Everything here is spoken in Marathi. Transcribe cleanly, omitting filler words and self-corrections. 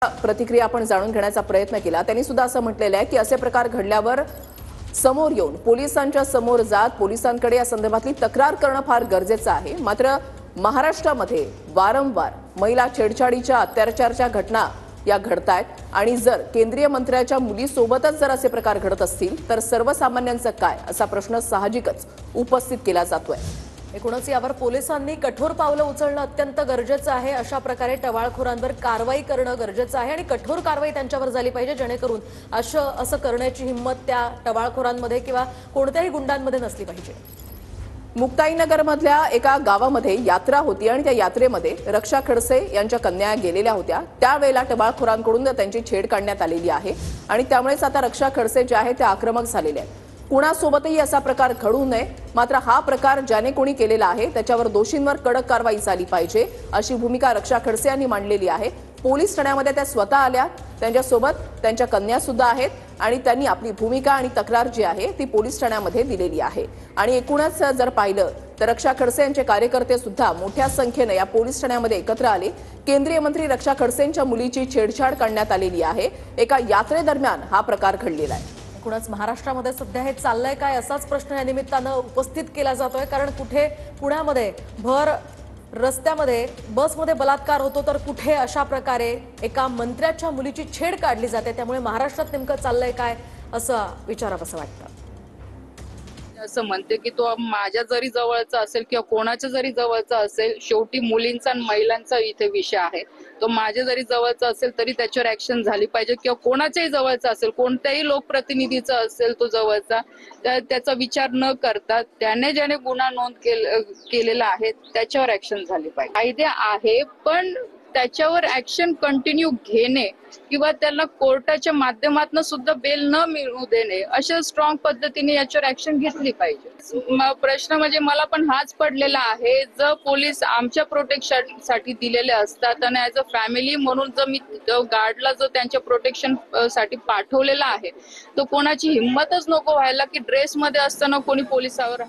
प्रतिक्रिया आपण जाणून घेण्याचा प्रयत्न केला। त्यांनी सुद्धा असं म्हटलेलं आहे की असे प्रकार घडल्यावर समोर येऊन पोलिसांच्या समोर जात पोलिसांकडे या संदर्भातली तक्रार करणं फार गरजेचं आहे। मात्र महाराष्ट्रामध्ये वारंवार महिला छेडछाडीच्या अत्याचाराच्या घटना या घडतायत आणि जर केंद्रीय मंत्र्याच्या मुलीसोबतच जर असे प्रकार घडत असतील तर सर्वसामान्यांचं काय असा प्रश्न साहजिकच उपस्थित केला जातोय। एकूणच यावर पोलिसांनी कठोर पावलं उचलणं अत्यंत गरजेचं आहे। अशा प्रकारे टवाळखोरांवर कारवाई करणं गरजेचं आहे आणि कठोर कारवाई त्यांच्यावर झाली पाहिजे जेणेकरून असं करण्याची हिंमत त्या टवाळखोरांमध्ये किंवा कोणत्याही गुंडांमध्ये नसली पाहिजे। मुक्ताईनगरमधल्या एका गावामध्ये यात्रा होती आणि त्या यात्रेमध्ये रक्षा खडसे यांच्या कन्या गेलेल्या होत्या। त्यावेळेला टवाळखोरांकडून त्यांची छेड काढण्यात आलेली आहे आणि त्यामुळेच आता रक्षा खडसे जे आहे ते आक्रमक झालेले आहेत। कुणासोबतही असा प्रकार घडू नये, मात्र हा प्रकार ज्याने कोणी केलेला आहे त्याच्यावर दोषींवर कडक कारवाई झाली पाहिजे अशी भूमिका रक्षा खडसे यांनी मांडलेली आहे। पोलीस ठाण्यामध्ये त्या स्वतः आल्या, त्यांच्यासोबत त्यांच्या कन्या सुद्धा आहेत आणि त्यांनी आपली भूमिका आणि तक्रार जी आहे ती पोलीस ठाण्यामध्ये दिलेली आहे। आणि एकूणच जर पाहिलं तर रक्षा खडसे यांचे कार्यकर्ते सुद्धा मोठ्या संख्येने या पोलीस ठाण्यामध्ये एकत्र आले। केंद्रीय मंत्री रक्षा खडसेंच्या मुलीची छेडछाड करण्यात आलेली आहे। एका यात्रेदरम्यान हा प्रकार घडलेला आहे। एकूणच महाराष्ट्रामध्ये सध्या हे चाललंय काय असाच प्रश्न या निमित्तानं उपस्थित केला जातोय, कारण कुठे पुण्यामध्ये भर रस्त्यामध्ये बसमध्ये बलात्कार होतो तर कुठे अशा प्रकारे एका मंत्र्याच्या मुलीची छेड काढली जाते। त्यामुळे महाराष्ट्रात नेमकं चाललंय काय असं विचारावंसं वाटतं। असं म्हणते की तो माझ्या जरी जवळचा असेल किंवा कोणाच्या जरी जवळचा असेल, शेवटी मुलींचा आणि महिलांचा इथे विषय आहे। तो माझ्या जरी जवळचा असेल तरी त्याच्यावर ऍक्शन झाली पाहिजे किंवा कोणाच्याही जवळचा असेल, कोणत्याही लोकप्रतिनिधीचा असेल तो जवळचा, त्याचा विचार न करता त्याने ज्याने गुन्हा नोंद केलेला आहे त्याच्यावर ऍक्शन झाली पाहिजे। कायदे आहे पण त्याच्यावर ऍक्शन कंटिन्यू घेणे किंवा त्याला कोर्टाच्या माध्यमातून सुद्धा बेल न मिळू देणे अशा स्ट्रॉंग पद्धतीने याच्यावर ऍक्शन घेतली पाहिजे। प्रश्न म्हणजे मला पण हाच पडलेला आहे, जर पोलीस आमच्या प्रोटेक्शन साठी दिलेले असतात आणि ऍज अ फॅमिली म्हणून जर मी गार्डला जर त्यांच्या प्रोटेक्शन साठी पाठवलेला आहे तर कोणाची हिंमतच नको व्हायला की ड्रेसमध्ये असताना कोणी पोलिसावर